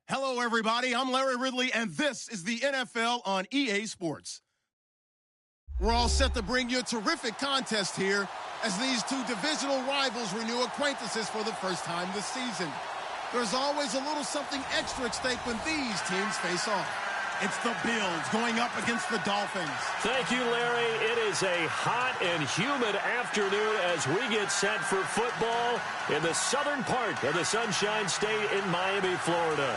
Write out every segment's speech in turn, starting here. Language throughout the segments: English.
Hello, everybody. I'm Larry Ridley, and this is the NFL on EA Sports. We're all set to bring you a terrific contest here as these two divisional rivals renew acquaintances for the first time this season. There's always a little something extra at stake when these teams face off. It's the Bills going up against the Dolphins. Thank you, Larry. It is a hot and humid afternoon as we get set for football in the southern part of the Sunshine State in Miami, Florida.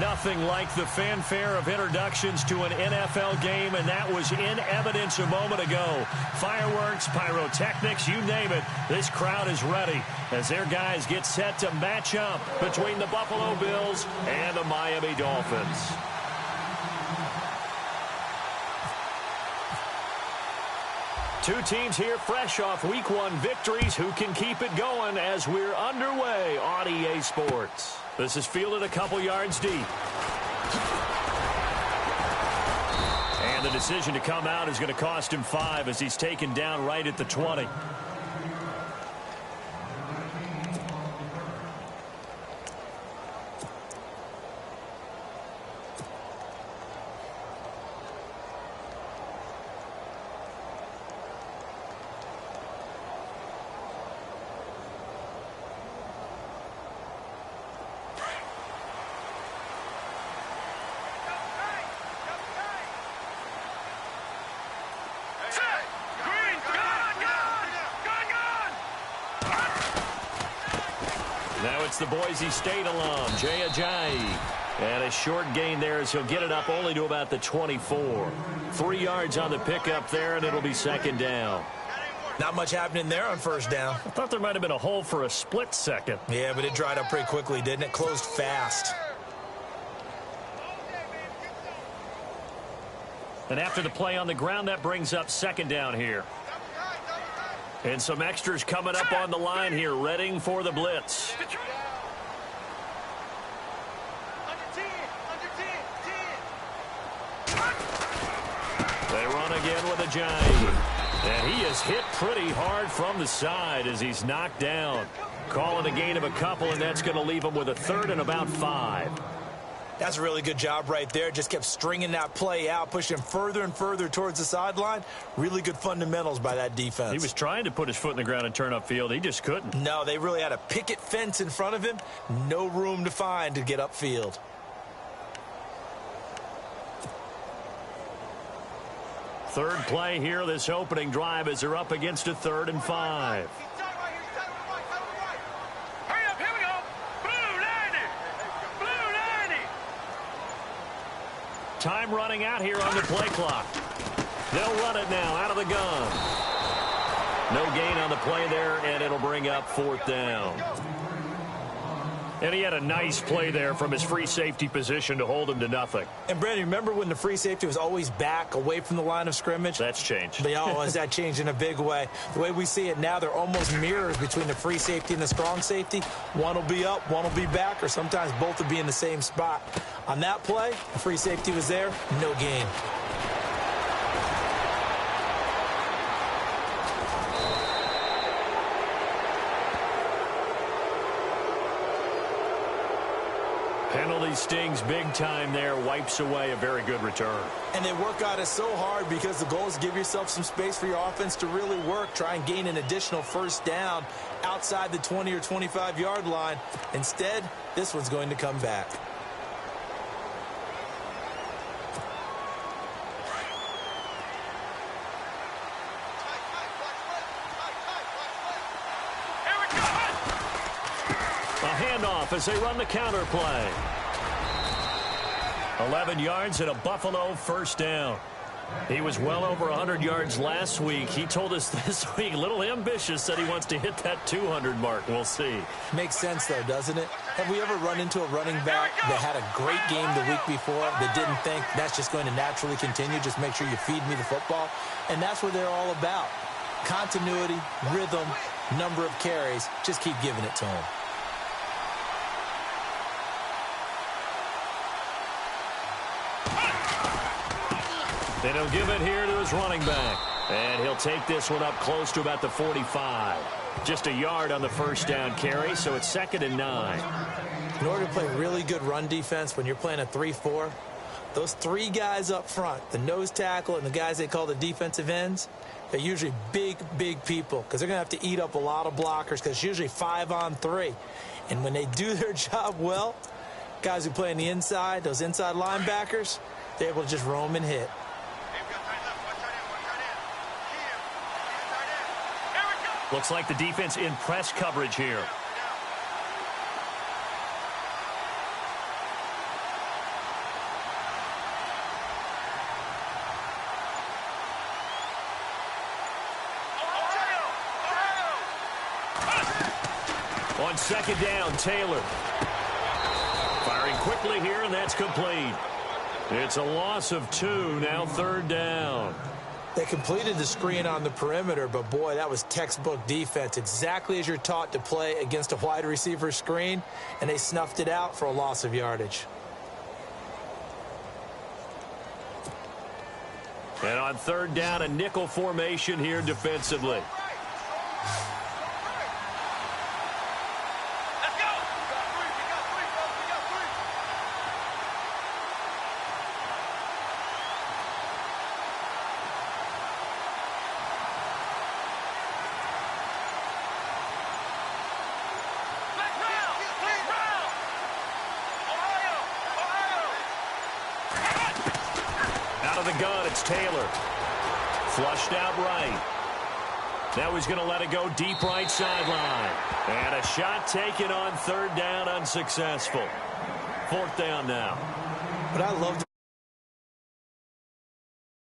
Nothing like the fanfare of introductions to an NFL game, and that was in evidence a moment ago. Fireworks, pyrotechnics, you name it. This crowd is ready as their guys get set to match up between the Buffalo Bills and the Miami Dolphins. Two teams here fresh off Week 1 victories. Who can keep it going as we're underway on EA Sports? This is fielded a couple yards deep. And the decision to come out is going to cost him 5 as he's taken down right at the 20. Now it's the Boise State alum, Jay Ajayi. And a short gain there as he'll get it up only to about the 24. 3 yards on the pickup there, and it'll be second down. Not much happening there on first down. I thought there might have been a hole for a split second. Yeah, but it dried up pretty quickly, didn't it? Closed fast. And after the play on the ground, that brings up second down here. And some extras coming up on the line here, readying for the blitz. They run again with Ajayi. And he is hit pretty hard from the side as he's knocked down. Calling a gain of a couple, and that's going to leave him with a third and about 5. That's a really good job right there. Just kept stringing that play out, pushing him further and further towards the sideline. Really good fundamentals by that defense. He was trying to put his foot in the ground and turn upfield. He just couldn't. No, they really had a picket fence in front of him. No room to find to get upfield. Third play here, this opening drive, as they're up against a 3rd and 5. Time running out here on the play clock. They'll run it now out of the gun. No gain on the play there, and it'll bring up 4th down. And he had a nice play there from his free safety position to hold him to nothing. And, Brandon, remember when the free safety was always back away from the line of scrimmage? That's changed. Has that changed in a big way? The way we see it now, they're almost mirrors between the free safety and the strong safety. One will be up, one will be back, or sometimes both will be in the same spot. On that play, the free safety was there, no gain. Penalty stings big time there, wipes away a very good return. And they work on it so hard because the goal is to give yourself some space for your offense to really work, try and gain an additional first down outside the 20 or 25-yard line. Instead, this one's going to come back. Handoff as they run the counter play. 11 yards and a Buffalo first down. He was well over 100 yards last week. He told us this week, a little ambitious, that he wants to hit that 200 mark. We'll see. Makes sense, though, doesn't it? Have we ever run into a running back that had a great game the week before that didn't think that's just going to naturally continue? Just make sure you feed me the football. And that's what they're all about. Continuity, rhythm, number of carries. Just keep giving it to him. And he'll give it here to his running back. And he'll take this one up close to about the 45. Just a yard on the first down carry, so it's 2nd and 9. In order to play really good run defense when you're playing a 3-4, those 3 guys up front, the nose tackle and the guys they call the defensive ends, they're usually big, big people because they're going to have to eat up a lot of blockers because it's usually 5 on 3. And when they do their job well, guys who play on the inside, those inside linebackers, they're able to just roam and hit. Looks like the defense in press coverage here. On 2nd down, Taylor. Firing quickly here, and that's complete. It's a loss of 2, now 3rd down. They completed the screen on the perimeter, but boy, that was textbook defense. Exactly as you're taught to play against a wide receiver screen, and they snuffed it out for a loss of yardage. And on 3rd down, a nickel formation here defensively. Of the gun, it's Taylor. Flushed out right. Now he's going to let it go deep right sideline. And a shot taken on 3rd down, unsuccessful. 4th down now. But I love to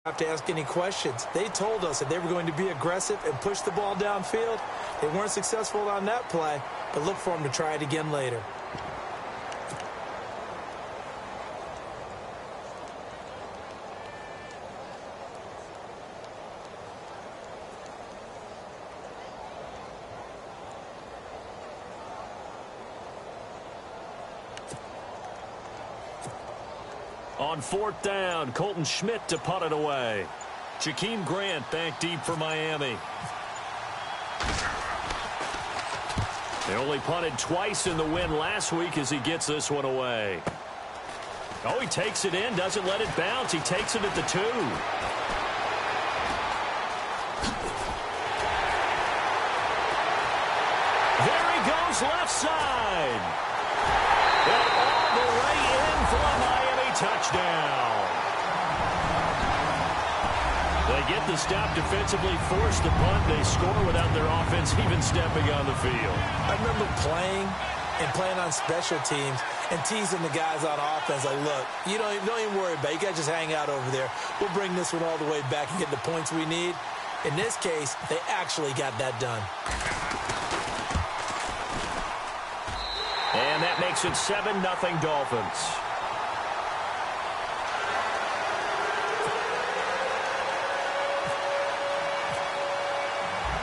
have to ask any questions. They told us that they were going to be aggressive and push the ball downfield. They weren't successful on that play, but look for them to try it again later. On 4th down, Colton Schmidt to punt it away. Jakeem Grant back deep for Miami. They only punted twice in the win last week as he gets this one away. Oh, he takes it in, doesn't let it bounce. He takes it at the 2. There he goes, left side. And all the way in for a Miami touchdown. They get the stop defensively, force the punt. They score without their offense even stepping on the field. I remember playing on special teams and teasing the guys on offense like, look, you don't even worry about it. You guys just hang out over there. We'll bring this one all the way back and get the points we need. In this case, they actually got that done. And that makes it 7-0 Dolphins.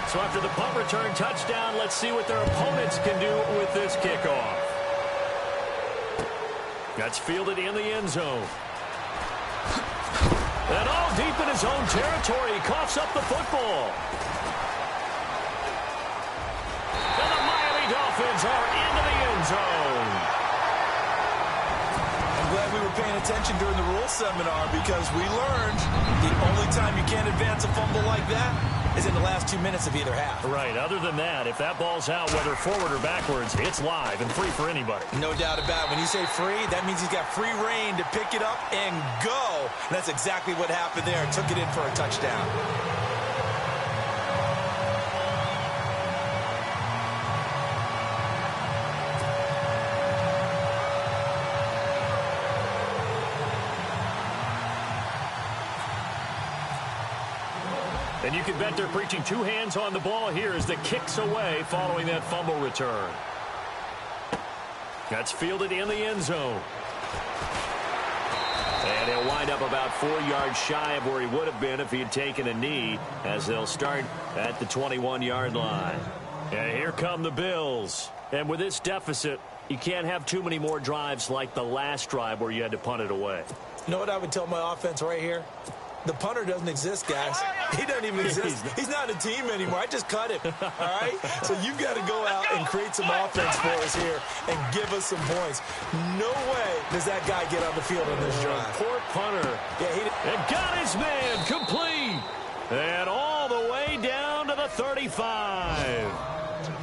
So after the punt return touchdown, let's see what their opponents can do with this kickoff. That's fielded in the end zone. And all deep in his own territory, he coughs up the football. And the Miami Dolphins are into the end zone. I'm glad we were paying attention during the rules seminar because we learned the only time you can't advance a fumble like that is in the last 2 minutes of either half. Right. Other than that, if that ball's out, whether forward or backwards, it's live and free for anybody. No doubt about it. When you say free, that means he's got free reign to pick it up and go. And that's exactly what happened there. Took it in for a touchdown. And you can bet they're preaching 2 hands on the ball here as the kicks away following that fumble return. That's fielded in the end zone. And he'll wind up about 4 yards shy of where he would have been if he had taken a knee, as they'll start at the 21-yard line. And here come the Bills. And with this deficit, you can't have too many more drives like the last drive where you had to punt it away. You know what I would tell my offense right here? The punter doesn't exist, guys. He doesn't even exist. He's not a team anymore. I just cut him, all right? So you've got to go out and create some offense for us here and give us some points. No way does that guy get on the field on this drive. Poor punter. Yeah, and got his man complete. And all the way down to the 35.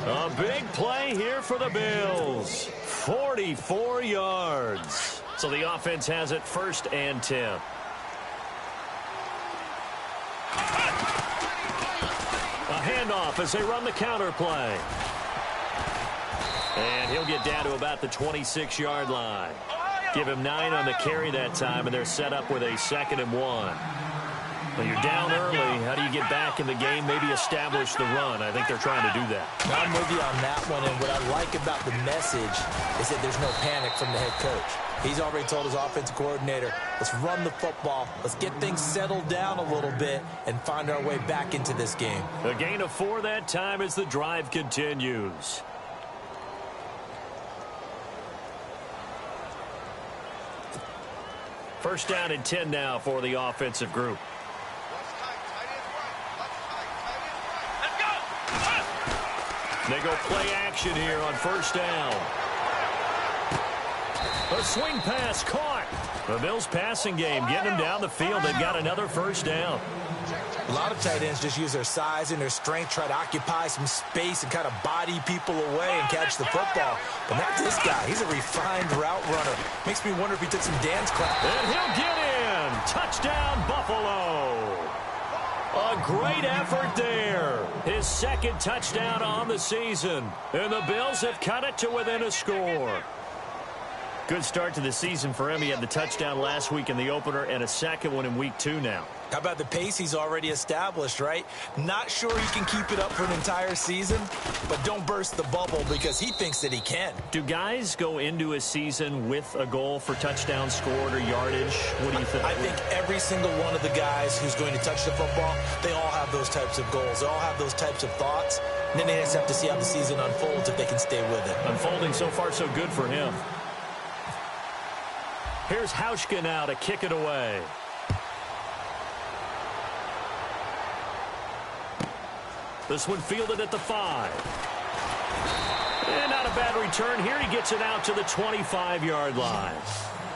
A big play here for the Bills. 44 yards. So the offense has it 1st and 10. A handoff as they run the counter play. And he'll get down to about the 26-yard line. Give him 9 on the carry that time, and they're set up with a 2nd and 1. Well, you're down early. How do you get back in the game? Maybe establish the run. I think they're trying to do that. I'm with you on that one, and what I like about the message is that there's no panic from the head coach. He's already told his offensive coordinator, let's run the football, let's get things settled down a little bit and find our way back into this game. A gain of 4 that time as the drive continues. First down and 10 now for the offensive group. They go play action here on 1st down. A swing pass caught. The Bills passing game getting them down the field. They've got another 1st down. A lot of tight ends just use their size and their strength, try to occupy some space and kind of body people away and catch the football. But not this guy. He's a refined route runner. Makes me wonder if he took some dance class. And he'll get in. Touchdown, Buffalo. A great effort there. His 2nd touchdown on the season. And the Bills have cut it to within a score. Good start to the season for him. He had the touchdown last week in the opener and a 2nd one in week 2 now. How about the pace he's already established, right? Not sure he can keep it up for an entire season, but don't burst the bubble because he thinks that he can. Do guys go into a season with a goal for touchdowns scored or yardage? What do you think? I think every single one of the guys who's going to touch the football, they all have those types of goals. They all have those types of thoughts. And then they just have to see how the season unfolds if they can stay with it. Unfolding so far so good for him. Here's Hauschka now to kick it away. This one fielded at the 5. And not a bad return here. He gets it out to the 25-yard line.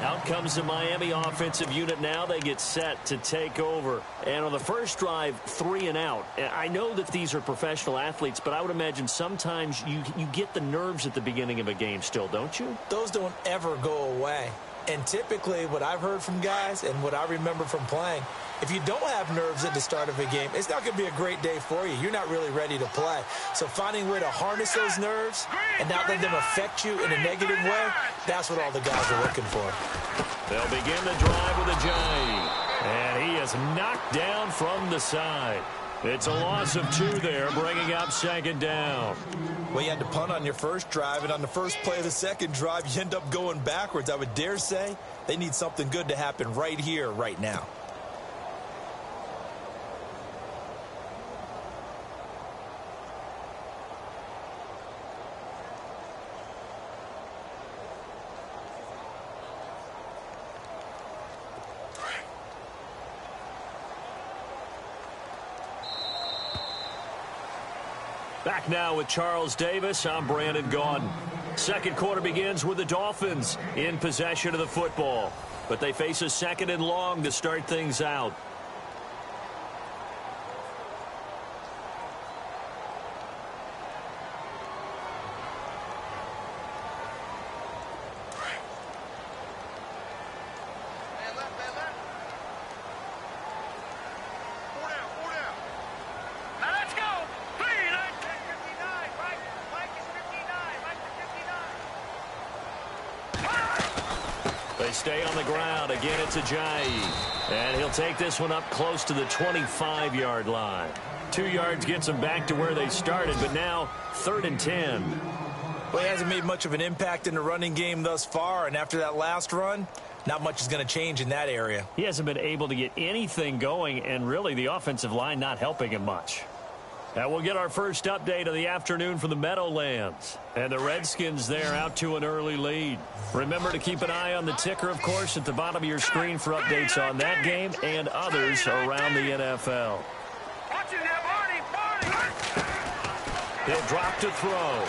Out comes the Miami offensive unit now. They get set to take over. And on the first drive, 3 and out. I know that these are professional athletes, but I would imagine sometimes you get the nerves at the beginning of a game still, don't you? Those don't ever go away. And typically what I've heard from guys and what I remember from playing, if you don't have nerves at the start of a game, it's not going to be a great day for you. You're not really ready to play. So finding a way to harness those nerves and not let them affect you in a negative way, that's what all the guys are looking for. They'll begin the drive with a Johnny. And he is knocked down from the side. It's a loss of 2 there, bringing up 2nd down. Well, you had to punt on your first drive, and on the first play of the 2nd drive, you end up going backwards. I would dare say they need something good to happen right here, right now. Back now with Charles Davis. I'm Brandon Gaudin. 2nd quarter begins with the Dolphins in possession of the football. But they face a 2nd and long to start things out. They stay on the ground. Again, it's Ajayi. And he'll take this one up close to the 25-yard line. 2 yards gets them back to where they started, but now 3rd and 10. Well, he hasn't made much of an impact in the running game thus far, and after that last run, not much is going to change in that area. He hasn't been able to get anything going, and really the offensive line not helping him much. And we'll get our first update of the afternoon from the Meadowlands. And the Redskins there out to an early lead. Remember to keep an eye on the ticker, of course, at the bottom of your screen for updates on that game and others around the NFL. He'll drop to throw.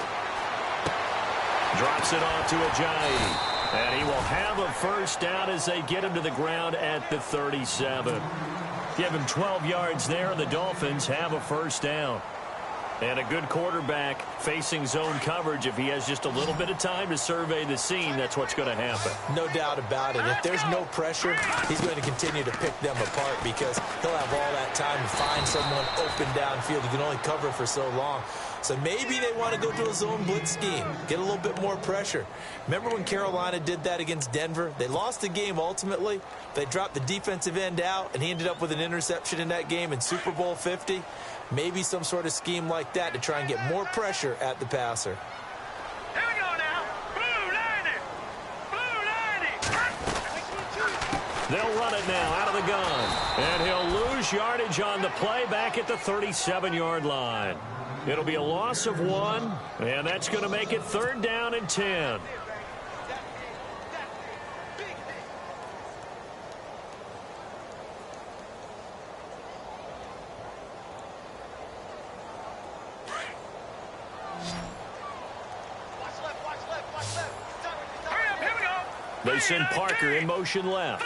Drops it off to Ajayi. And he will have a first down as they get him to the ground at the 37. Give him 12 yards there, and the Dolphins have a first down. And a good quarterback facing zone coverage. If he has just a little bit of time to survey the scene, that's what's going to happen. No doubt about it. If there's no pressure, he's going to continue to pick them apart because he'll have all that time to find someone open downfield. He can only cover for so long. So maybe they want to go to a zone blitz scheme, get a little bit more pressure. Remember when Carolina did that against Denver? They lost the game ultimately. They dropped the defensive end out, and he ended up with an interception in that game in Super Bowl 50. Maybe some sort of scheme like that to try and get more pressure at the passer. Here we go now. Blue 90. They'll run it now out of the gun. And he'll lose yardage on the play back at the 37-yard line. It'll be a loss of 1, and that's going to make it 3rd down and 10. They send Parker in motion left.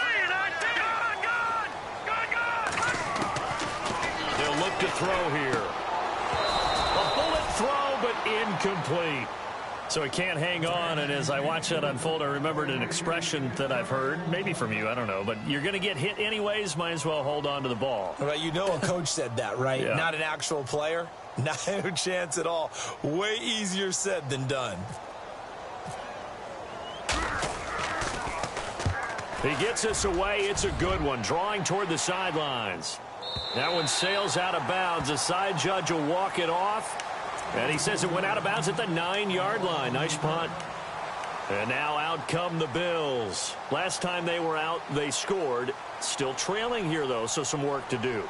They'll look to throw here. A bullet throw, but incomplete. So he can't hang on, and as I watch that unfold, I remembered an expression that I've heard, maybe from you, I don't know, but you're going to get hit anyways, might as well hold on to the ball. Right, you know a coach said that, right? Yeah. Not an actual player. Not a chance at all. Way easier said than done. He gets us away. It's a good one. Drawing toward the sidelines. That one sails out of bounds. The side judge will walk it off. And he says it went out of bounds at the 9-yard line. Nice punt. And now out come the Bills. Last time they were out, they scored. Still trailing here, though, so some work to do.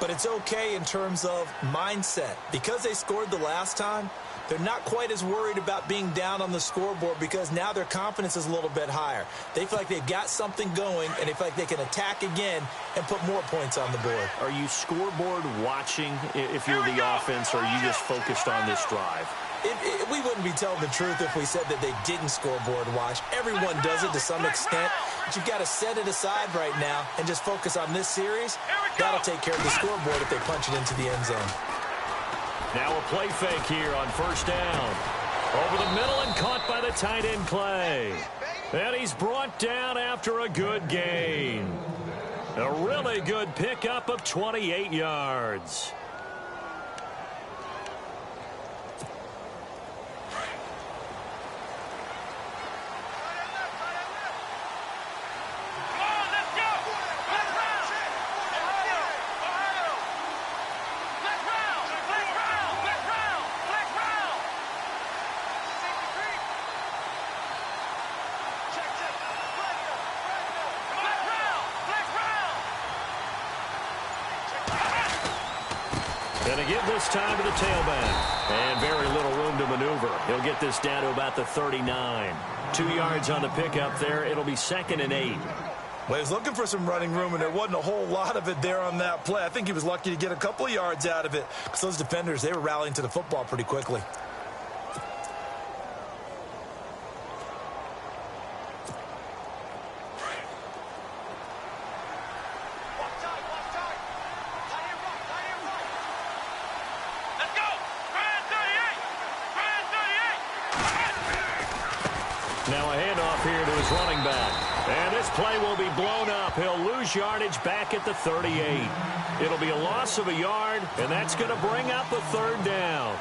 But it's okay in terms of mindset. Because they scored the last time, they're not quite as worried about being down on the scoreboard because now their confidence is a little bit higher. They feel like they've got something going, and they feel like they can attack again and put more points on the board. Are you scoreboard watching if you're the offense, or are you just focused on this drive? We wouldn't be telling the truth if we said that they didn't scoreboard watch. Everyone does it to some extent, but you've got to set it aside right now and just focus on this series. That'll take care of the scoreboard if they punch it into the end zone. Now a play fake here on first down. Over the middle and caught by the tight end Clay. And he's brought down after a good gain. A really good pickup of 28 yards. And a give this time to the tailback. And very little room to maneuver. He'll get this down to about the 39. 2 yards on the pickup there. It'll be 2nd and 8. Well, he was looking for some running room, and there wasn't a whole lot of it there on that play. I think he was lucky to get a couple of yards out of it because those defenders, they were rallying to the football pretty quickly. Now a handoff here to his running back. And this play will be blown up. He'll lose yardage back at the 38. It'll be a loss of a yard, and that's going to bring up a 3rd down.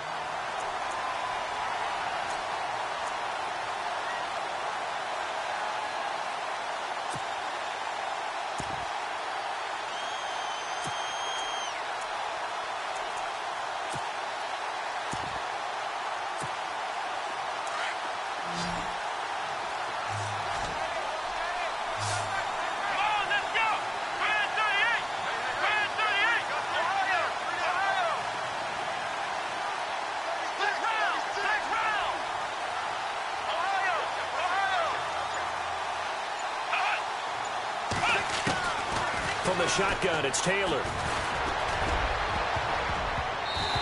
the shotgun. It's Taylor.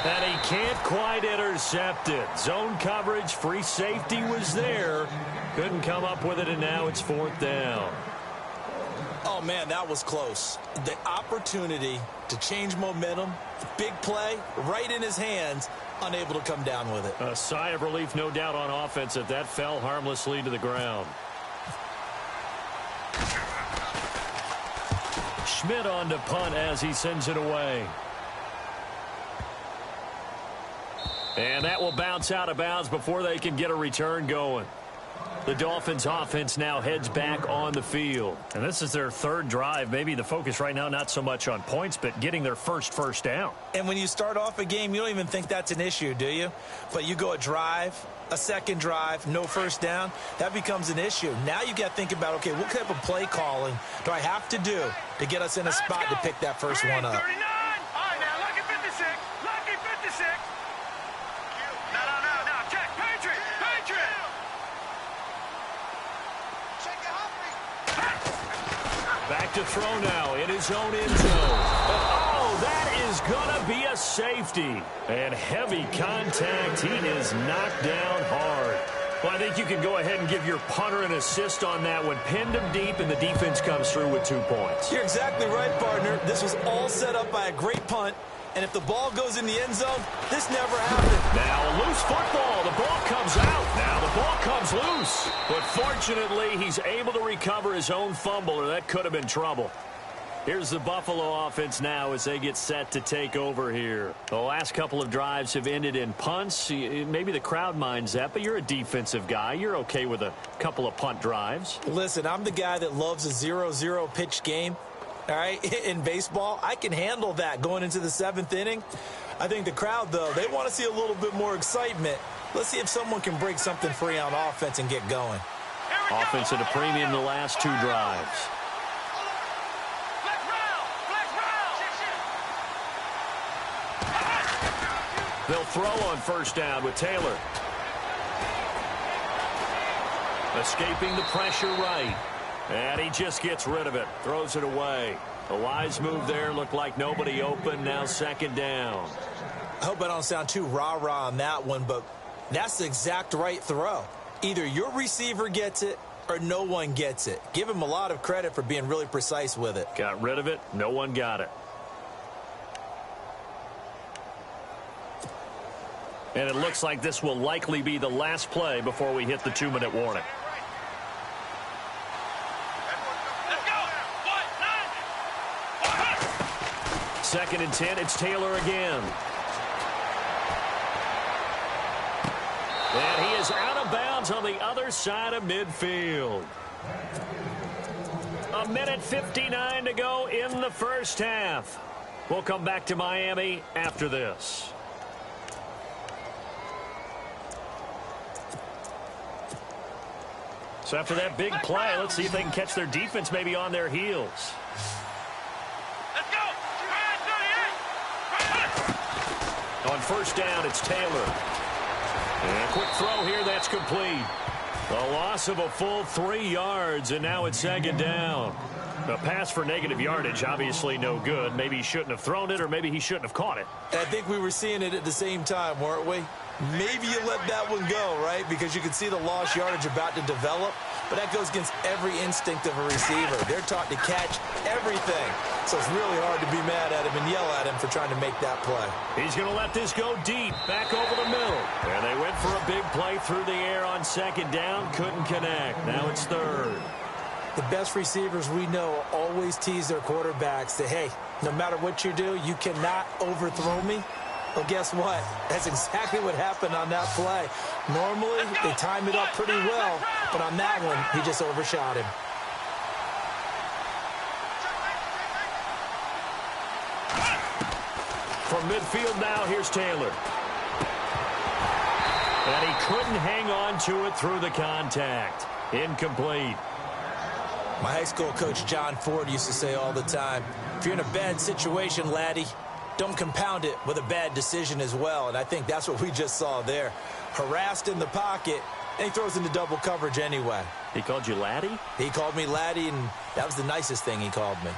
And he can't quite intercept it. Zone coverage, free safety was there. Couldn't come up with it, and now it's 4th down. Oh, man, that was close. The opportunity to change momentum, big play, right in his hands, unable to come down with it. A sigh of relief, no doubt, on offense that that fell harmlessly to the ground. Schmidt on to punt as he sends it away. And that will bounce out of bounds before they can get a return going. The Dolphins offense now heads back on the field. And this is their 3rd drive. Maybe the focus right now not so much on points, but getting their first down. And when you start off a game, you don't even think that's an issue, do you? But you go a drive, a second drive, no first down, that becomes an issue. Now you got to think about, okay, what type of play calling do I have to do to get us in a spot to pick that first one up? 39. All right, now, lucky 56. Lucky 56. No. Check. Patriot. Back to throw now in his own end zone. Oh, that is going to be a safety. And heavy contact. He is knocked down hard. Well, I think you can go ahead and give your punter an assist on that one. Pinned him deep, and the defense comes through with 2 points. You're exactly right, partner. This was all set up by a great punt. And if the ball goes in the end zone, this never happened. Now, loose football. The ball comes out. Now the ball comes loose. But fortunately, he's able to recover his own fumble, or that could have been trouble. Here's the Buffalo offense now as they get set to take over here. The last couple of drives have ended in punts. Maybe the crowd minds that, but you're a defensive guy. You're okay with a couple of punt drives. Listen, I'm the guy that loves a 0-0 pitch game. All right, in baseball, I can handle that going into the 7th inning. I think the crowd, though, they want to see a little bit more excitement. Let's see if someone can break something free on offense and get going. Offense at a premium the last 2 drives. They'll throw on first down with Taylor. Escaping the pressure right. And he just gets rid of it. Throws it away. A wise move there. Looked like nobody open. Now 2nd down. I hope I don't sound too rah-rah on that one, but that's the exact right throw. Either your receiver gets it or no one gets it. Give him a lot of credit for being really precise with it. Got rid of it. No one got it. And it looks like this will likely be the last play before we hit the 2-minute warning. Second and 10, it's Taylor again. And he is out of bounds on the other side of midfield. 1:59 to go in the first half. We'll come back to Miami after this. So after that big play, let's see if they can catch their defense maybe on their heels. On first down, it's Taylor. And a quick throw here, that's complete. A loss of a full 3 yards, and now it's 2nd down. A pass for negative yardage, obviously no good. Maybe he shouldn't have thrown it, or maybe he shouldn't have caught it. I think we were seeing it at the same time, weren't we? Maybe you let that one go, right? Because you can see the lost yardage about to develop. But that goes against every instinct of a receiver. They're taught to catch everything. So it's really hard to be mad at him and yell at him for trying to make that play. He's going to let this go deep, back over the middle. And they went for a big play through the air on 2nd down. Couldn't connect. Now it's 3rd. The best receivers we know always tease their quarterbacks that, hey, no matter what you do, you cannot overthrow me. Well, guess what? That's exactly what happened on that play. Normally, they time it up pretty well, but on that one, he just overshot him. From midfield now, here's Taylor. And he couldn't hang on to it through the contact. Incomplete. My high school coach, John Ford, used to say all the time, if you're in a bad situation, laddie, don't compound it with a bad decision as well. And I think that's what we just saw there. Harassed in the pocket, and he throws into double coverage anyway. He called you laddie? He called me laddie, and that was the nicest thing he called me.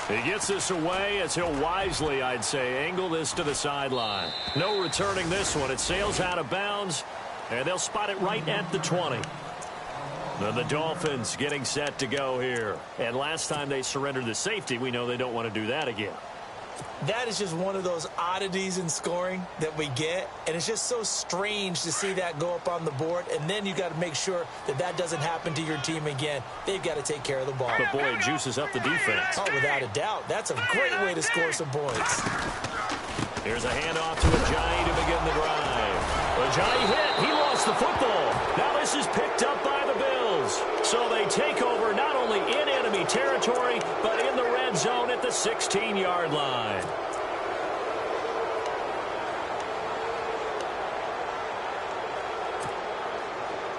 He gets this away as he'll wisely, I'd say, angle this to the sideline. No returning this one. It sails out of bounds, and they'll spot it right at the 20. Now the Dolphins getting set to go here. And last time they surrendered the safety, we know they don't want to do that again. That is just one of those oddities in scoring that we get, and it's just so strange to see that go up on the board, and then you got to make sure that that doesn't happen to your team again. They've got to take care of the ball. But boy, it juices up the defense. Oh, without a doubt. That's a great way to score some points. Here's a handoff to Ajayi to begin the drive. Ajayi hit. He lost the football. Now this is picked up by the Bills. So they take over not only in enemy territory, but in the red zone at the 16-yard line.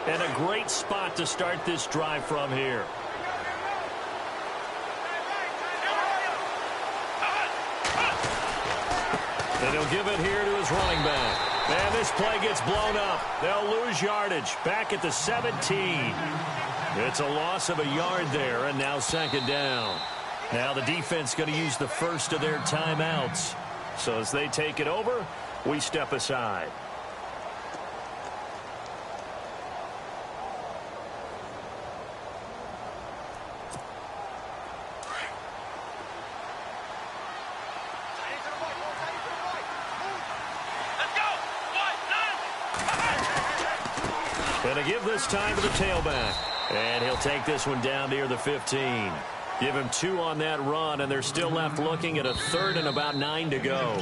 And a great spot to start this drive from here. And he'll give it here to his running back. And this play gets blown up. They'll lose yardage. Back at the 17. It's a loss of a yard there, and now second down. Now the defense going to use the first of their timeouts. So as they take it over, we step aside. Going to give this time to the tailback. And he'll take this one down near the 15. Give him 2 on that run, and they're still left looking at a third and about 9 to go.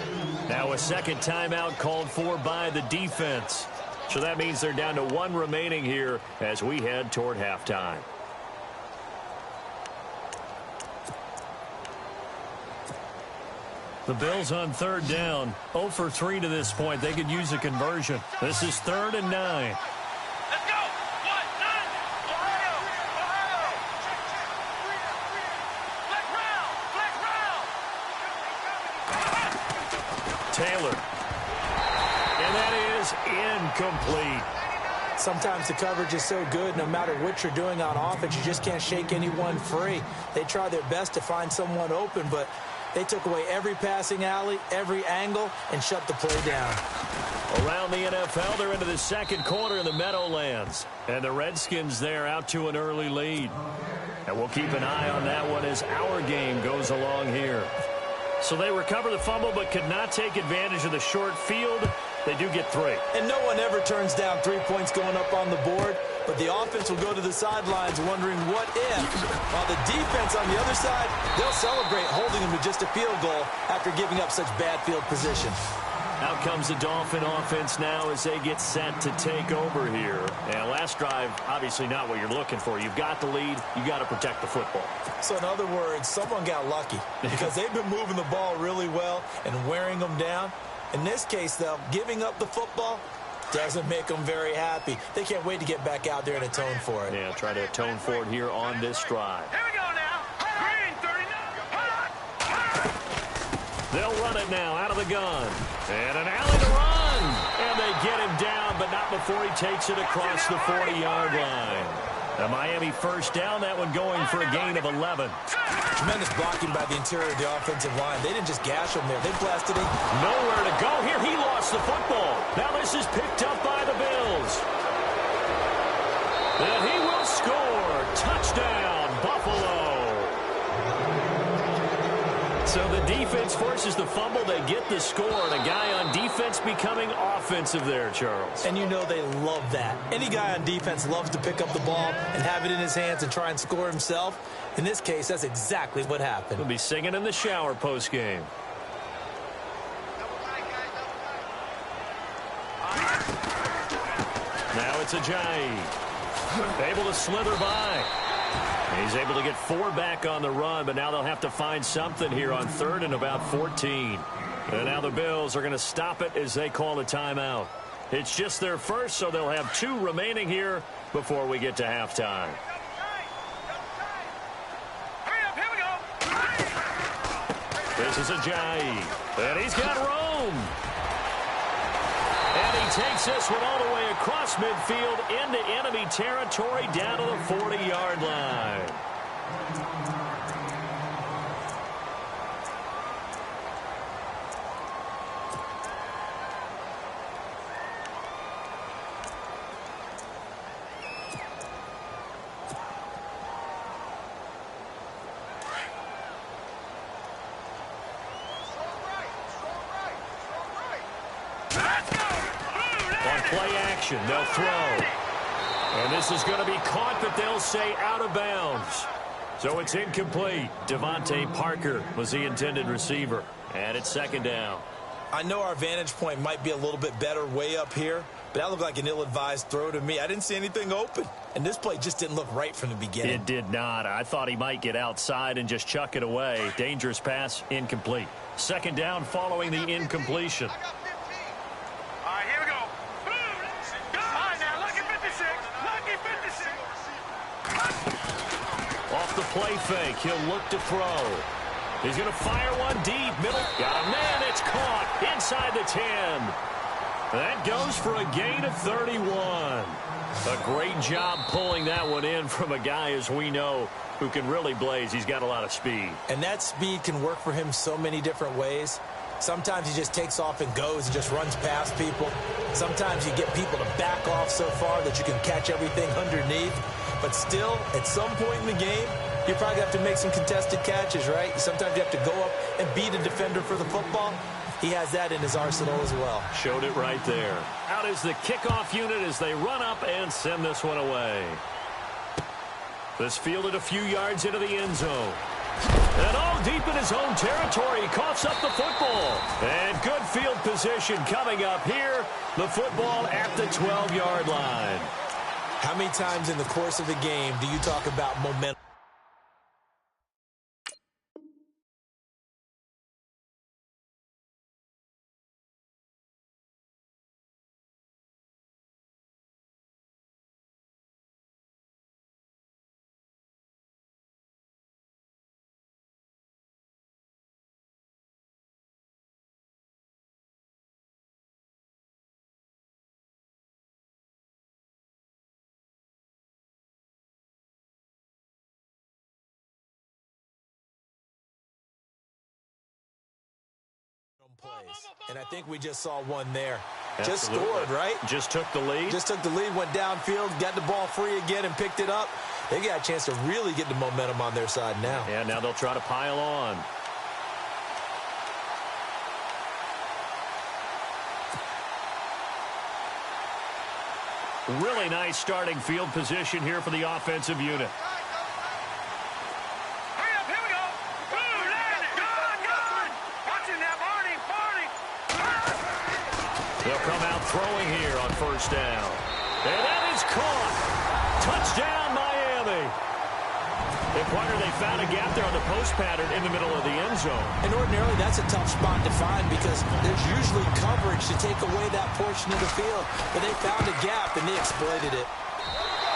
Now a second timeout called for by the defense. So that means they're down to 1 remaining here as we head toward halftime. The Bills on third down. 0 for 3 to this point. They could use a conversion. This is 3rd and 9. Taylor. And that is incomplete. Sometimes the coverage is so good, no matter what you're doing on offense, you just can't shake anyone free. They try their best to find someone open, but they took away every passing alley, every angle, and shut the play down. Around the NFL, they're into the second quarter in the Meadowlands. And the Redskins there out to an early lead. And we'll keep an eye on that one as our game goes along here. So they recover the fumble but could not take advantage of the short field. They do get 3. And no one ever turns down 3 points going up on the board, but the offense will go to the sidelines wondering what if. While the defense on the other side, they'll celebrate holding them to just a field goal after giving up such bad field position. Out comes the Dolphin offense now as they get set to take over here. And last drive, obviously not what you're looking for. You've got the lead. You've got to protect the football. So in other words, someone got lucky because they've been moving the ball really well and wearing them down. In this case, though, giving up the football doesn't make them very happy. They can't wait to get back out there and atone for it. Yeah, try to atone for it here on this drive. Here we go now. Green 39. They'll run it now out of the gun. And an alley to run. And they get him down, but not before he takes it across the 40-yard line. The Miami first down, that one going for a gain of 11. Tremendous blocking by the interior of the offensive line. They didn't just gash him there. They blasted him. Nowhere to go here. He lost the football. Now this is picked up by the Bills. And he will score. Touchdown, Buffalo. So the defense forces the fumble. They get the score. And a guy on defense becoming offensive there, Charles. And you know they love that. Any guy on defense loves to pick up the ball and have it in his hands and try and score himself. In this case, that's exactly what happened. He'll be singing in the shower post-game. Now it's Ajayi. Able to slither by. He's able to get 4 back on the run, but now they'll have to find something here on 3rd and about 14. And now the Bills are going to stop it as they call a timeout. It's just their first, so they'll have 2 remaining here before we get to halftime. This is Ajayi. And he's got room. And he takes this one all the way across midfield into enemy territory down to the 40-yard line. On play action, they'll throw. And this is going to be caught, but they'll say out of bounds. So it's incomplete. Devontae Parker was the intended receiver. And it's second down. I know our vantage point might be a little bit better way up here, but that looked like an ill-advised throw to me. I didn't see anything open, and this play just didn't look right from the beginning. It did not. I thought he might get outside and just chuck it away. Dangerous pass, incomplete. Second down following the incompletion. All right, here we go. All right, now, lucky 56. Lucky 56. Off the play fake, he'll look to throw. He's going to fire one deep. Middle. Got a man. It's caught inside the 10. That goes for a gain of 31. A great job pulling that one in from a guy, as we know, who can really blaze. He's got a lot of speed. And that speed can work for him so many different ways. Sometimes he just takes off and goes and just runs past people. Sometimes you get people to back off so far that you can catch everything underneath. But still, at some point in the game, you probably have to make some contested catches, right? Sometimes you have to go up and beat a defender for the football. He has that in his arsenal as well. Showed it right there. Out is the kickoff unit as they run up and send this one away. This fielded a few yards into the end zone. And all deep in his own territory. He coughs up the football. And good field position coming up here. The football at the 12-yard line. How many times in the course of the game do you talk about momentum? Plays. And I think we just saw one there. Absolutely. Just scored, right? Just took the lead. Just took the lead, went downfield, got the ball free again and picked it up. They got a chance to really get the momentum on their side now. Yeah, now they'll try to pile on. Really nice starting field position here for the offensive unit. They'll come out throwing here on first down. And that is caught. Touchdown, Miami. And Pointer, they found a gap there on the post pattern in the middle of the end zone. And ordinarily, that's a tough spot to find because there's usually coverage to take away that portion of the field. But they found a gap, and they exploited it.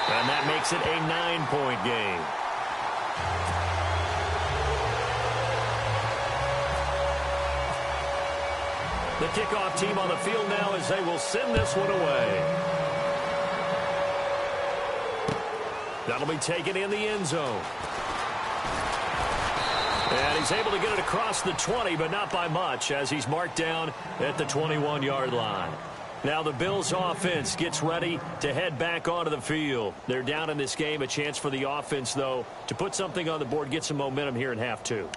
And that makes it a 9-point game. The kickoff team on the field now as they will send this one away. That'll be taken in the end zone. And he's able to get it across the 20, but not by much as he's marked down at the 21-yard line. Now the Bills offense gets ready to head back onto the field. They're down in this game. A chance for the offense, though, to put something on the board, get some momentum here in half two.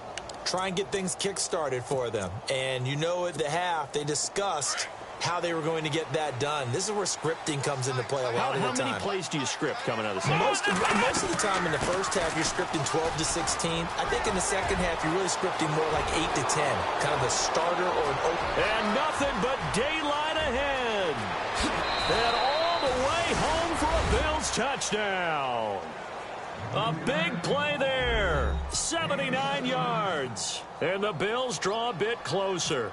Try and get things kick-started for them. And you know at the half, they discussed how they were going to get that done. This is where scripting comes into play a lot of the time. How many plays do you script coming out of the second? Most of the time in the first half, you're scripting 12 to 16. I think in the second half, you're really scripting more like 8 to 10. Kind of a starter or an open. And nothing but daylight ahead. And all the way home for a Bills touchdown. A big play there. 79 yards. And the Bills draw a bit closer.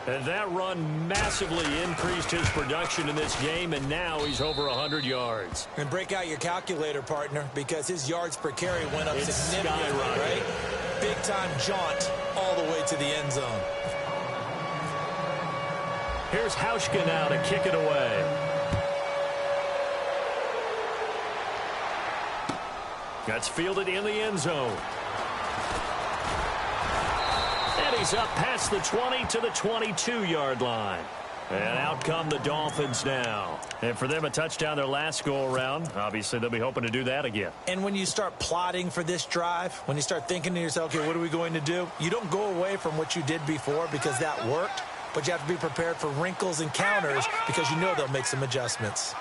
And that run massively increased his production in this game, and now he's over 100 yards. And break out your calculator, partner, because his yards per carry went up significantly, right? Big-time jaunt all the way to the end zone. Here's Hauschka now to kick it away. That's fielded in the end zone. And he's up past the 20 to the 22-yard line. And out come the Dolphins now. And for them, a touchdown their last go-around. Obviously, they'll be hoping to do that again. And when you start plotting for this drive, when you start thinking to yourself, okay, what are we going to do? You don't go away from what you did before because that worked. but you have to be prepared for wrinkles and counters because you know they'll make some adjustments.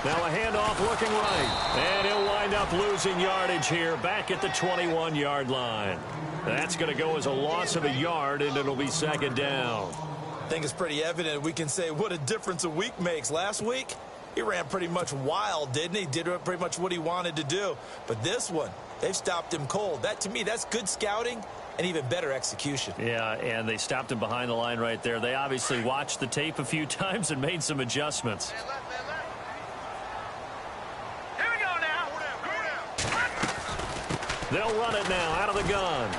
Now a handoff looking right, and he'll wind up losing yardage here back at the 21-yard line. That's going to go as a loss of a yard, and it'll be second down. I think it's pretty evident we can say what a difference a week makes. Last week, he ran pretty much wild, didn't he? Did pretty much what he wanted to do. But this one, they've stopped him cold. That, to me, that's good scouting and even better execution. Yeah, and they stopped him behind the line right there. They obviously watched the tape a few times and made some adjustments. They'll run it now out of the gun.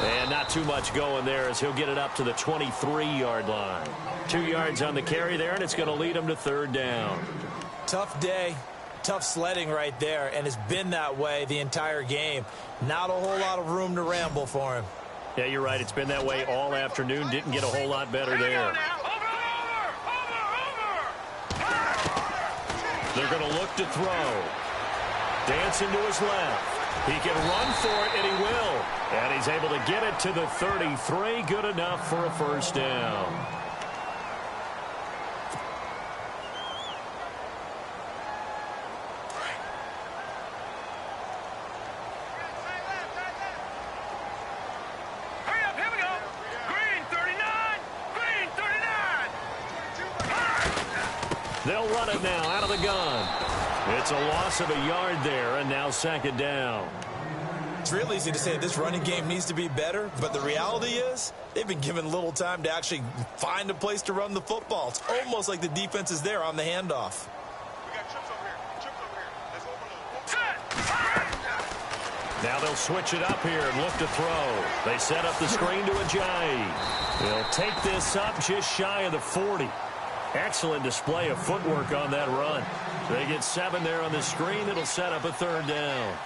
And not too much going there as he'll get it up to the 23-yard line. 2 yards on the carry there, and it's going to lead him to third down. Tough day, tough sledding right there, and it's been that way the entire game. Not a whole lot of room to ramble for him. Yeah, you're right. It's been that way all afternoon. Didn't get a whole lot better there. They're going to look to throw. Dancing to his left. He can run for it, and he will. And he's able to get it to the 33. Good enough for a first down. Hurry up, here we go. Green 39. Green 39. They'll run it now out of the gun. It's a loss of a yard there, and now second down. It's real easy to say this running game needs to be better, but the reality is they've been given little time to actually find a place to run the football. It's almost like the defense is there on the handoff. We got trips over here. Trips over here. Let's open up. Now they'll switch it up here and look to throw. They set up the screen to Ajayi. They'll take this up just shy of the 40. Excellent display of footwork on that run. They get 7 there on the screen. It'll set up a third down.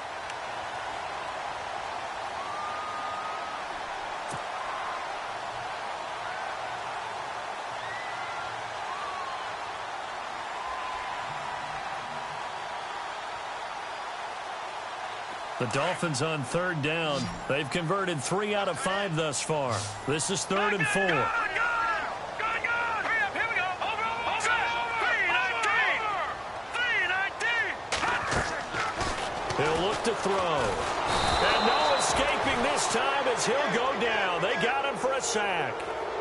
The Dolphins on third down. They've converted 3 out of 5 thus far. This is 3rd and 4. He'll look to throw. And no escaping this time as he'll go down. They got him for a sack.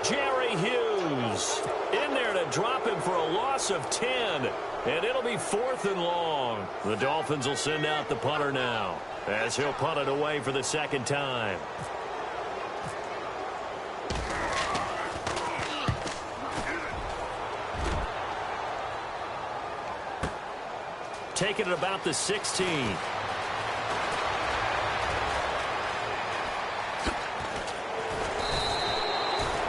Jerry Hughes in there to drop him for a loss of 10. And it'll be 4th and long. The Dolphins will send out the punter now as he'll punt it away for the second time. Taking it about the 16.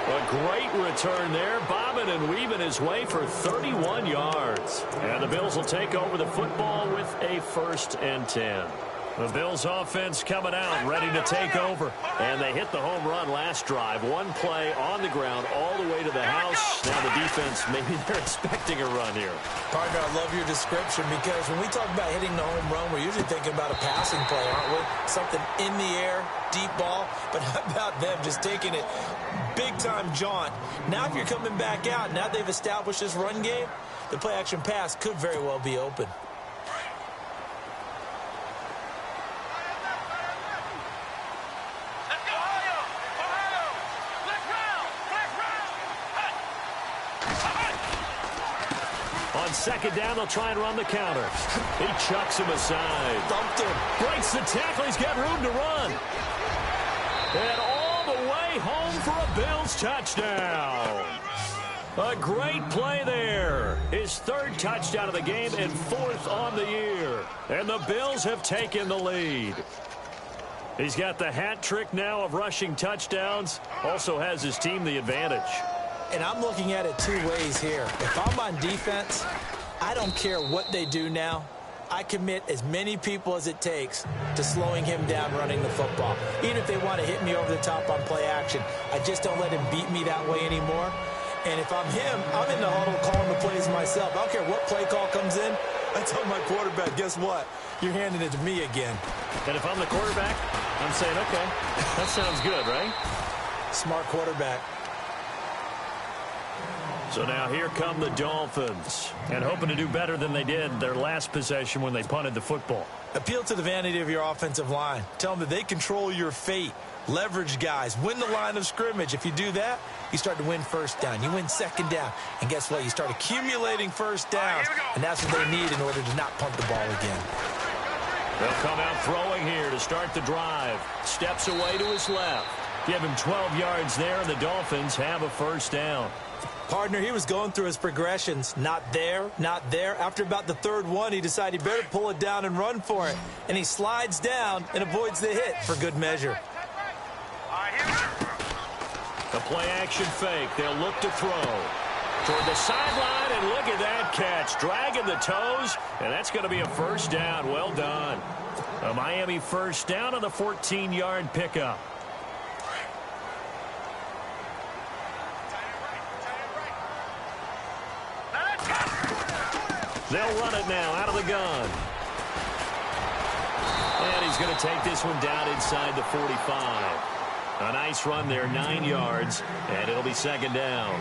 A great return there, bobbing and weaving his way for 31 yards. And the Bills will take over the football with a 1st and 10. The Bills offense coming out, ready to take over. And they hit the home run last drive. One play on the ground all the way to the house. Now the defense, maybe they're expecting a run here. Partner, I love your description because when we talk about hitting the home run, we're usually thinking about a passing play, aren't we? Something in the air, deep ball. But how about them just taking it big-time jaunt? Now if you're coming back out, now they've established this run game, the play-action pass could very well be open. On second down, they'll try and run the counter. He chucks him aside. Thumped him. Breaks the tackle. He's got room to run. And all the way home for a Bills touchdown. A great play there. His 3rd touchdown of the game and 4th on the year. And the Bills have taken the lead. He's got the hat trick now of rushing touchdowns. Also has his team the advantage. And I'm looking at it 2 ways here. If I'm on defense, I don't care what they do now. I commit as many people as it takes to slowing him down running the football. Even if they want to hit me over the top on play action, I just don't let him beat me that way anymore. And if I'm him, I'm in the huddle calling the plays myself. I don't care what play call comes in. I tell my quarterback, guess what? You're handing it to me again. And if I'm the quarterback, I'm saying, okay, that sounds good, right? Smart quarterback. So now here come the Dolphins, and hoping to do better than they did their last possession when they punted the football. Appeal to the vanity of your offensive line. Tell them that they control your fate. Leverage guys. Win the line of scrimmage. If you do that, you start to win first down. You win second down. And guess what? You start accumulating first downs. And that's what they need in order to not punt the ball again. They'll come out throwing here to start the drive. Steps away to his left. Give him 12 yards there, and the Dolphins have a first down. Partner, he was going through his progressions. Not there, not there. After about the third one, he decided he better pull it down and run for it. And he slides down and avoids the hit for good measure. The play-action fake. They'll look to throw. Toward the sideline, and look at that catch. Dragging the toes, and that's going to be a first down. Well done. A Miami first down on the 14-yard pickup. They'll run it now out of the gun. And he's going to take this one down inside the 45. A nice run there, 9 yards, and it'll be second down.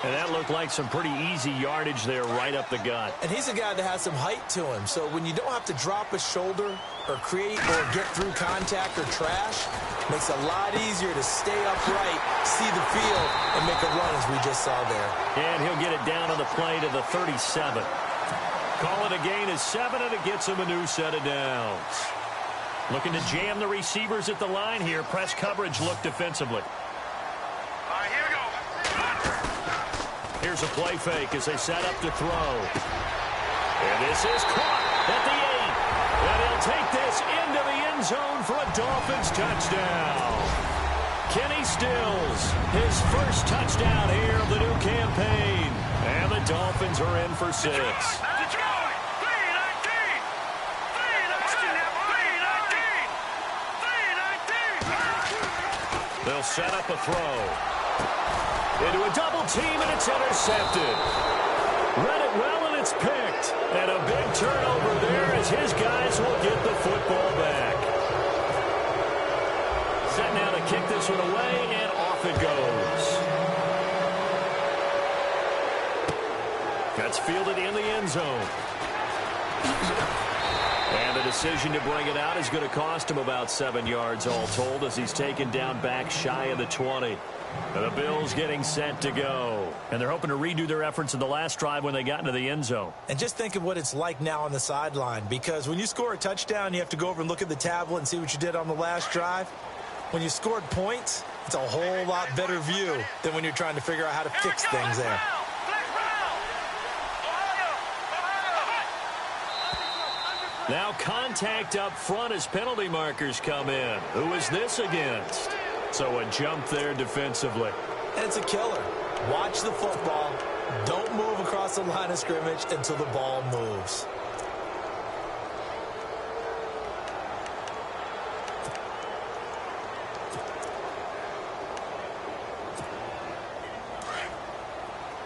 And that looked like some pretty easy yardage there right up the gut. And he's a guy that has some height to him. So when you don't have to drop a shoulder or create or get through contact or trash, it makes it a lot easier to stay upright, see the field, and make a run as we just saw there. And he'll get it down on the play to the 37. Call it a gain of 7, and it gets him a new set of downs. Looking to jam the receivers at the line here. Press coverage look defensively. All right, here we go. Here's a play fake as they set up to throw. And this is caught at the 8. And he'll take this into the end zone for a Dolphins touchdown. Kenny Stills, his first touchdown here of the new campaign. And the Dolphins are in for 6. They'll set up a throw. Into a double team, and it's intercepted. Read it well, and it's picked. And a big turnover there as his guys will get the football back. Set now to kick this one away, and off it goes. That's fielded in the end zone. And the decision to bring it out is going to cost him about 7 yards all told as he's taken down back shy of the 20. And the Bills getting set to go. And they're hoping to redo their efforts in the last drive when they got into the end zone. And just think of what it's like now on the sideline, because when you score a touchdown, you have to go over and look at the tablet and see what you did on the last drive. When you scored points, it's a whole lot better view than when you're trying to figure out how to fix things there. Now contact up front as penalty markers come in. Who is this against? So a jump there defensively. And it's a killer. Watch the football. Don't move across the line of scrimmage until the ball moves.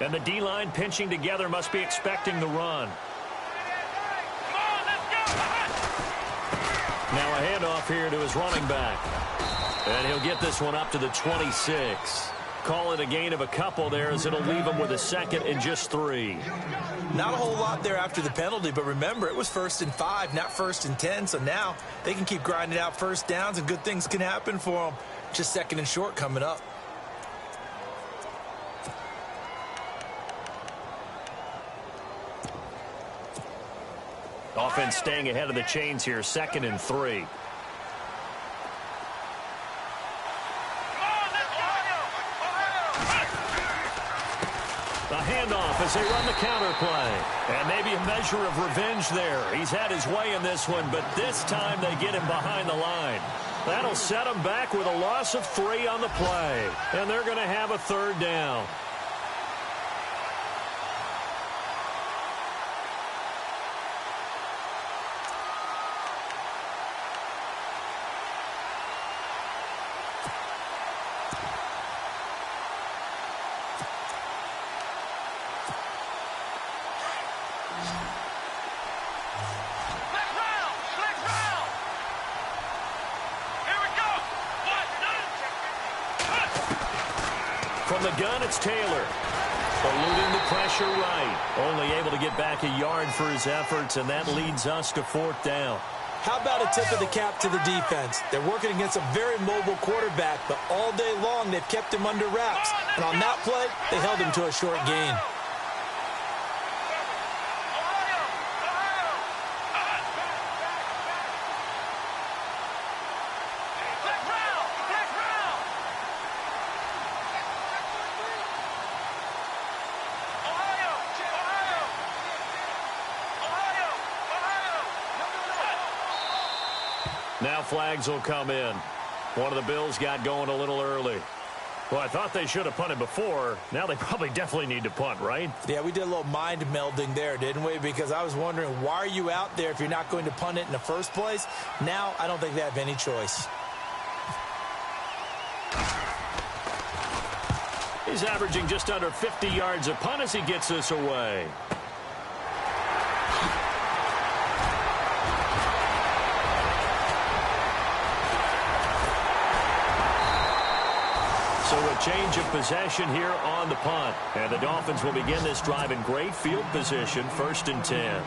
And the D-line pinching together must be expecting the run. Now a handoff here to his running back. And he'll get this one up to the 26. Call it a gain of a couple there as it'll leave him with a second and just 3. Not a whole lot there after the penalty, but remember, it was 1st and 5, not 1st and 10. So now they can keep grinding out first downs and good things can happen for them. Just 2nd and short coming up. Offense staying ahead of the chains here, 2nd and 3. The handoff as they run the counter play. And maybe a measure of revenge there. He's had his way in this one, but this time they get him behind the line. That'll set him back with a loss of 3 on the play. And they're going to have a 3rd down. From the gun, it's Taylor. Eluding the pressure right. Only able to get back a yard for his efforts, and that leads us to fourth down. How about a tip of the cap to the defense? They're working against a very mobile quarterback, but all day long they've kept him under wraps. And on that play, they held him to a short gain. Now flags will come in. One of the Bills got going a little early. Well, I thought they should have punted before. Now they probably definitely need to punt, right? Yeah, we did a little mind melding there, didn't we? Because I was wondering, why are you out there if you're not going to punt it in the first place? Now I don't think they have any choice. He's averaging just under 50 yards a punt as he gets this away. So a change of possession here on the punt. And the Dolphins will begin this drive in great field position, 1st and 10.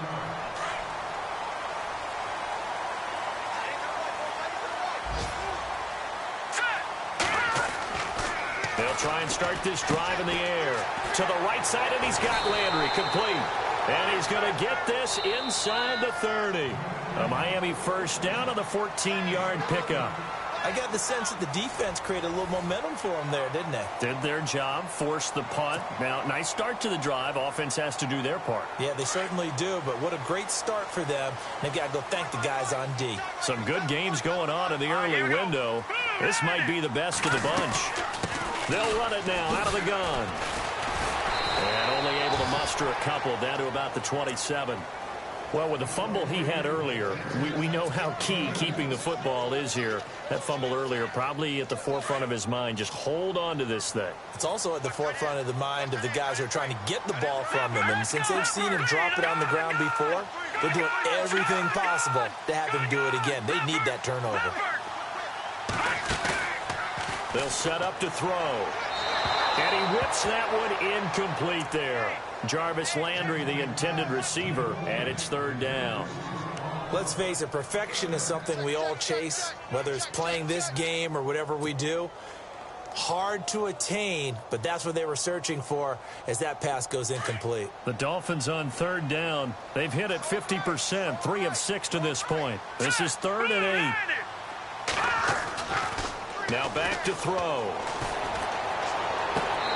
They'll try and start this drive in the air. To the right side, and he's got Landry complete. And he's going to get this inside the 30. A Miami first down on the 14-yard pickup. I got the sense that the defense created a little momentum for them there, didn't they? Did their job, forced the punt. Now, nice start to the drive. Offense has to do their part. Yeah, they certainly do, but what a great start for them. They've got to go thank the guys on D. Some good games going on in the early window. This might be the best of the bunch. They'll run it now out of the gun. And only able to muster a couple down to about the 27. Well, with the fumble he had earlier, we know how key keeping the football is here. That fumble earlier probably at the forefront of his mind. Just hold on to this thing. It's also at the forefront of the mind of the guys who are trying to get the ball from him. And since they've seen him drop it on the ground before, they're doing everything possible to have him do it again. They need that turnover. They'll set up to throw. And he whips that one incomplete there. Jarvis Landry, the intended receiver, and it's 3rd down. Let's face it, perfection is something we all chase, whether it's playing this game or whatever we do. Hard to attain, but that's what they were searching for as that pass goes incomplete. The Dolphins on 3rd down. They've hit it 50%, 3 of 6 to this point. This is 3rd and 8. Now back to throw.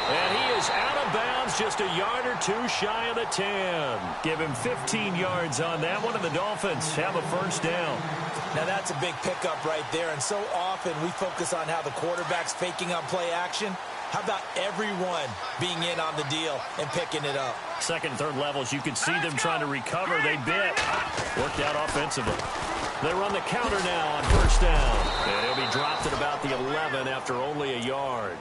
And he is out of bounds, just a yard or two shy of the 10. Give him 15 yards on that one, and the Dolphins have a first down. Now that's a big pickup right there, and so often we focus on how the quarterback's faking on play action. How about everyone being in on the deal and picking it up? Second and third levels, you could see them trying to recover. They bit. Worked out offensively. They run the counter now on first down. And he'll be dropped at about the 11 after only a yard.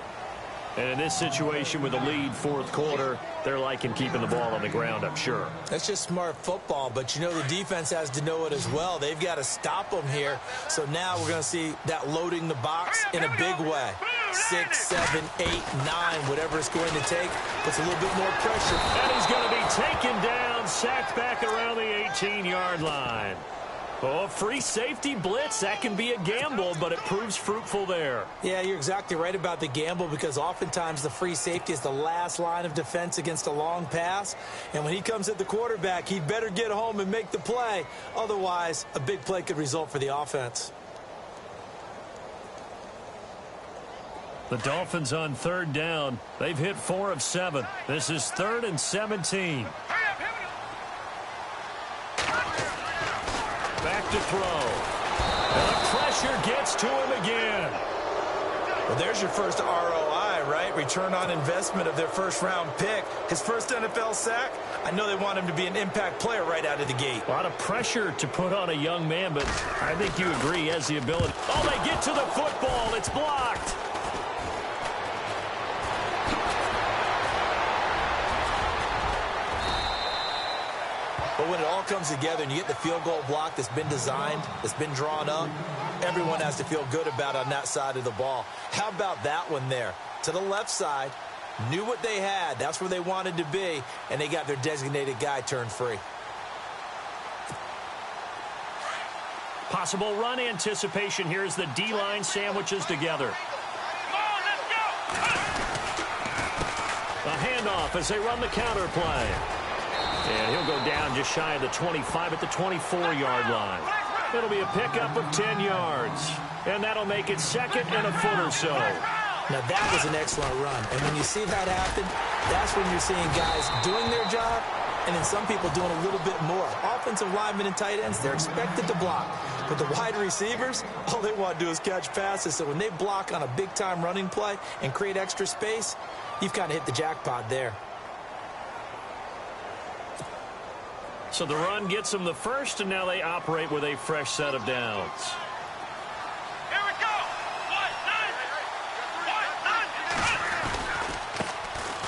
And in this situation with a lead, 4th quarter, they're liking keeping the ball on the ground, I'm sure. That's just smart football, but you know the defense has to know it as well. They've got to stop them here. So now we're going to see that loading the box in a big way. 6, 7, 8, 9, whatever it's going to take, puts a little bit more pressure. And he's going to be taken down, sacked back around the 18-yard line. Oh, free safety blitz, that can be a gamble, but it proves fruitful there. Yeah, you're exactly right about the gamble because oftentimes the free safety is the last line of defense against a long pass. And when he comes at the quarterback, he'd better get home and make the play. Otherwise, a big play could result for the offense. The Dolphins on 3rd down. They've hit 4 of 7. This is 3rd and 17. Back to throw. And the pressure gets to him again. Well, there's your first ROI, right? Return on investment of their first-round pick. His first NFL sack, I know they want him to be an impact player right out of the gate. A lot of pressure to put on a young man, but I think you agree he has the ability. Oh, they get to the football. It's blocked. But when it all comes together and you get the field goal block that's been designed, that's been drawn up, everyone has to feel good about on that side of the ball. How about that one there? To the left side, Knew what they had. That's where they wanted to be, and they got their designated guy turned free. Possible run anticipation here as the D-line sandwiches together. A handoff as they run the counter play. And he'll go down just shy of the 25 at the 24-yard line. It'll be a pickup of 10 yards. And that'll make it second and a foot or so. Now, that was an excellent run. And when you see that happen, that's when you're seeing guys doing their job and then some people doing a little bit more. Offensive linemen and tight ends, they're expected to block. But the wide receivers, all they want to do is catch passes. So when they block on a big-time running play and create extra space, you've kind of hit the jackpot there. So the run gets them the first, and now they operate with a fresh set of downs. Here we go.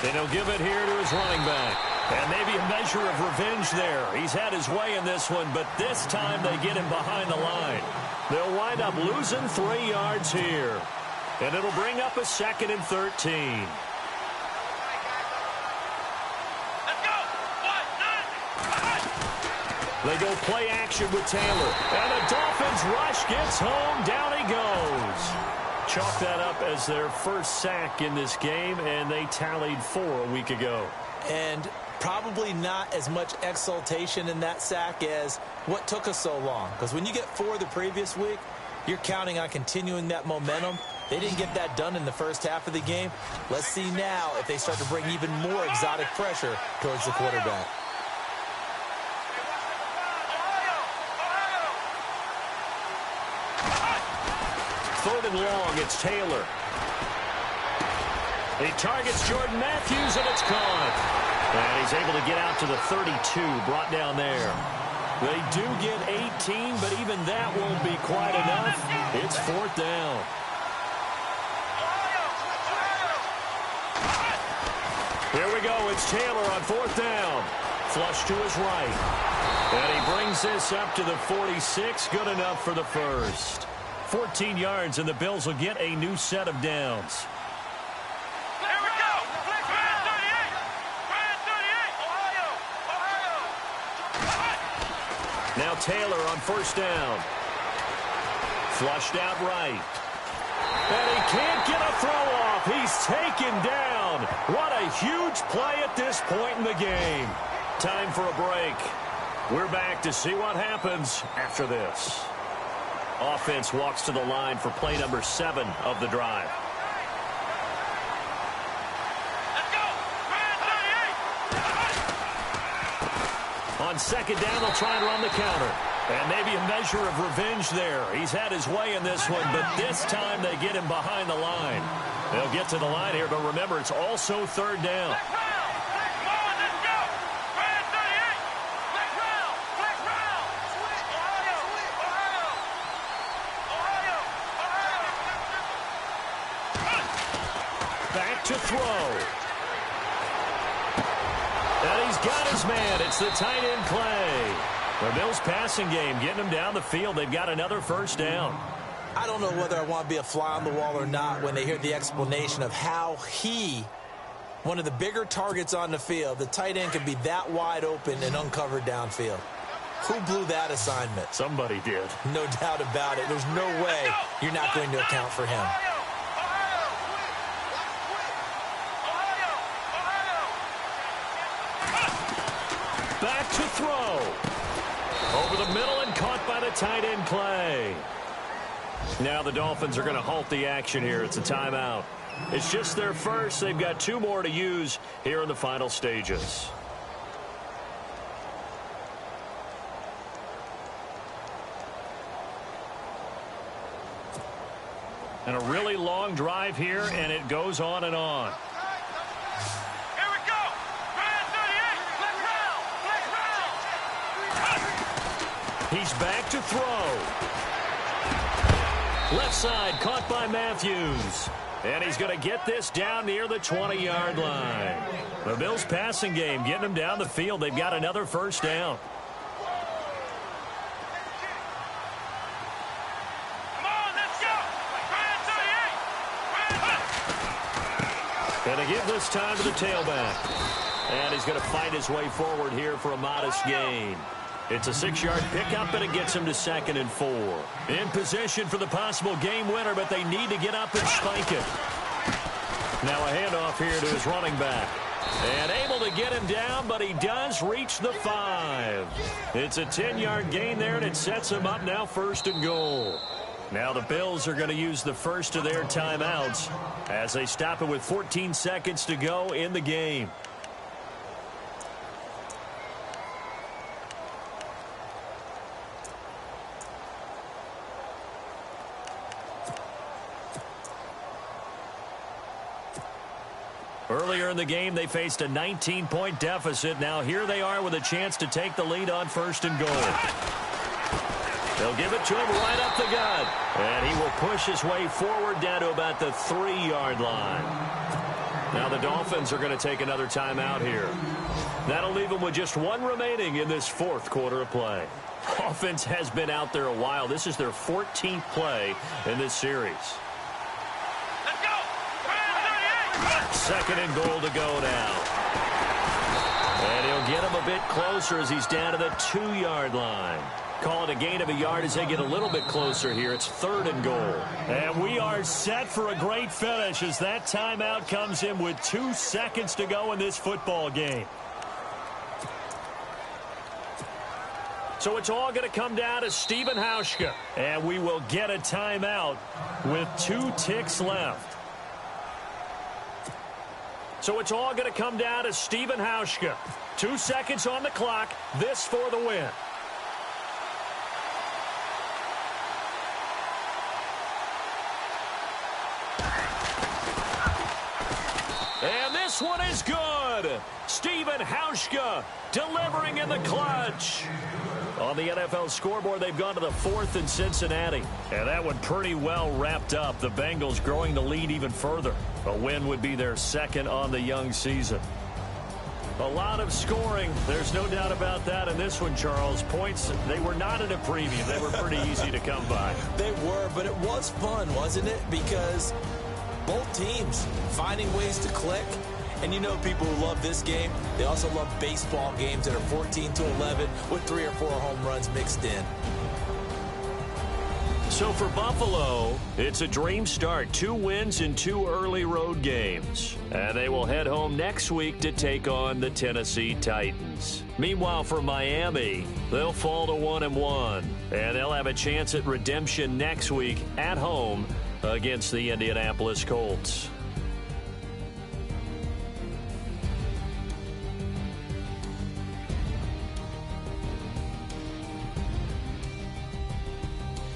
Then he'll give it here to his running back. And maybe a measure of revenge there. He's had his way in this one, but this time they get him behind the line. They'll wind up losing 3 yards here. And it'll bring up a 2nd and 13. They go play action with Taylor. And the Dolphins rush gets home. Down he goes. Chalk that up as their first sack in this game, and they tallied 4 a week ago. And probably not as much exultation in that sack as what took us so long. Because when you get 4 the previous week, you're counting on continuing that momentum. They didn't get that done in the first half of the game. Let's see now if they start to bring even more exotic pressure towards the quarterback. Third and long, it's Taylor. He targets Jordan Matthews, and it's caught. And he's able to get out to the 32, brought down there. They do get 18, but even that won't be quite enough. It's 4th down. Here we go. It's Taylor on 4th down. Flush to his right. And he brings this up to the 46. Good enough for the first. 14 yards, and the Bills will get a new set of downs. Here we go. Brand 38. Now Taylor on 1st down. Flushed out right. And he can't get a throw off. He's taken down. What a huge play at this point in the game. Time for a break. We're back to see what happens after this. Offense walks to the line for play number 7 of the drive. Let's go. Brand 38. On 2nd down, they'll try and run the counter. And maybe a measure of revenge there. He's had his way in this one, but this time they get him behind the line. They'll get to the line here, but remember, it's also 3rd down. Back to throw. And he's got his man. It's the tight end Clay. The Bills passing game, getting them down the field. They've got another 1st down. I don't know whether I want to be a fly on the wall or not when they hear the explanation of how one of the bigger targets on the field, the tight end could be that wide open and uncovered downfield. Who blew that assignment? Somebody did. No doubt about it. There's no way you're not going to account for him. Back to throw. Over the middle and caught by the tight end Clay. Now the Dolphins are going to halt the action here. It's a timeout. It's just their first. They've got 2 more to use here in the final stages. And a really long drive here, and it goes on and on. Here we go. Brand 38. He's back to throw. Left side caught by Matthews. And he's going to get this down near the 20-yard line. The Bills passing game getting them down the field. They've got another 1st down. Come on, let's go. Brand 38. And they give this time to the tailback. And he's going to fight his way forward here for a modest gain. It's a 6-yard pickup, and it gets him to 2nd and 4. In position for the possible game winner, but they need to get up and spike it. Now a handoff here to his running back. And able to get him down, but he does reach the 5. It's a 10-yard gain there, and it sets him up now 1st and goal. Now the Bills are going to use the first of their timeouts as they stop it with 14 seconds to go in the game. Earlier in the game, they faced a 19-point deficit. Now here they are with a chance to take the lead on 1st and goal. They'll give it to him right up the gut. And he will push his way forward down to about the 3-yard line. Now the Dolphins are going to take another timeout here. That'll leave them with just 1 remaining in this 4th quarter of play. Offense has been out there a while. This is their 14th play in this series. 2nd and goal to go now. And he'll get him a bit closer as he's down to the 2-yard line. Call it a gain of a yard as they get a little bit closer here. It's 3rd and goal. And we are set for a great finish as that timeout comes in with 2 seconds to go in this football game. So it's all going to come down to Stephen Hauschka. And we will get a timeout with 2 ticks left. So it's all going to come down to Stephen Hauschka. 2 seconds on the clock. This for the win. And this one is good. Stephen Hauschka delivering in the clutch. On the NFL scoreboard, they've gone to the 4th in Cincinnati. And that one pretty well wrapped up. The Bengals growing the lead even further. A win would be their 2nd on the young season. A lot of scoring. There's no doubt about that in this one, Charles. Points, they were not at a premium. They were pretty easy to come by. They were, but it was fun, wasn't it? Because both teams finding ways to click. And you know people who love this game, they also love baseball games that are 14-11 with 3 or 4 home runs mixed in. So for Buffalo, it's a dream start. 2 wins in 2 early road games. And they will head home next week to take on the Tennessee Titans. Meanwhile, for Miami, they'll fall to 1-1. And they'll have a chance at redemption next week at home against the Indianapolis Colts.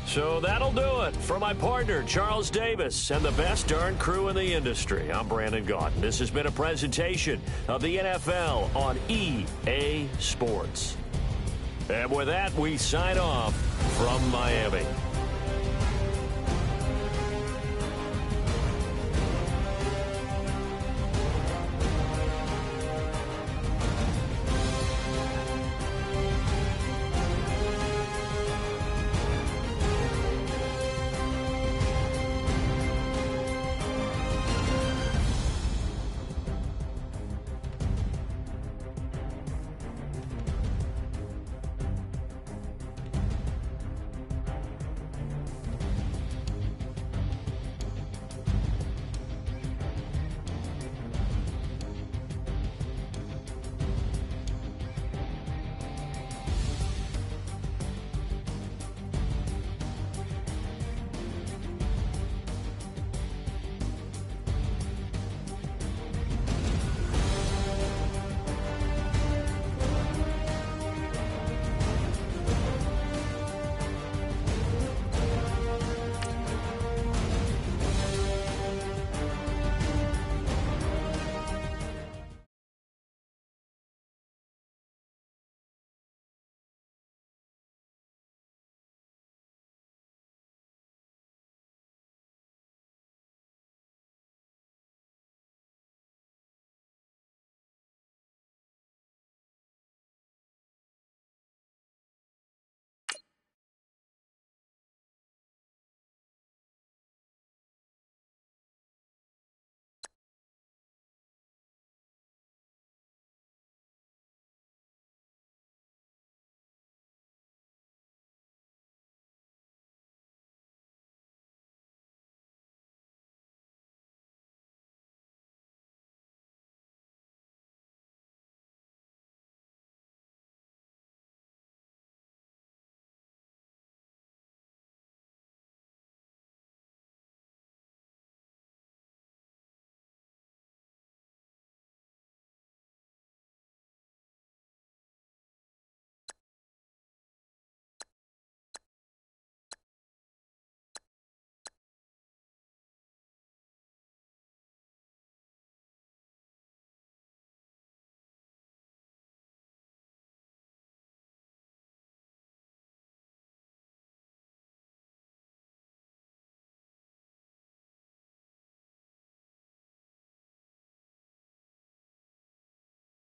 So that'll do it. For my partner, Charles Davis, and the best darn crew in the industry, I'm Brandon Gaudin. This has been a presentation of the NFL on EA Sports. And with that, we sign off from Miami.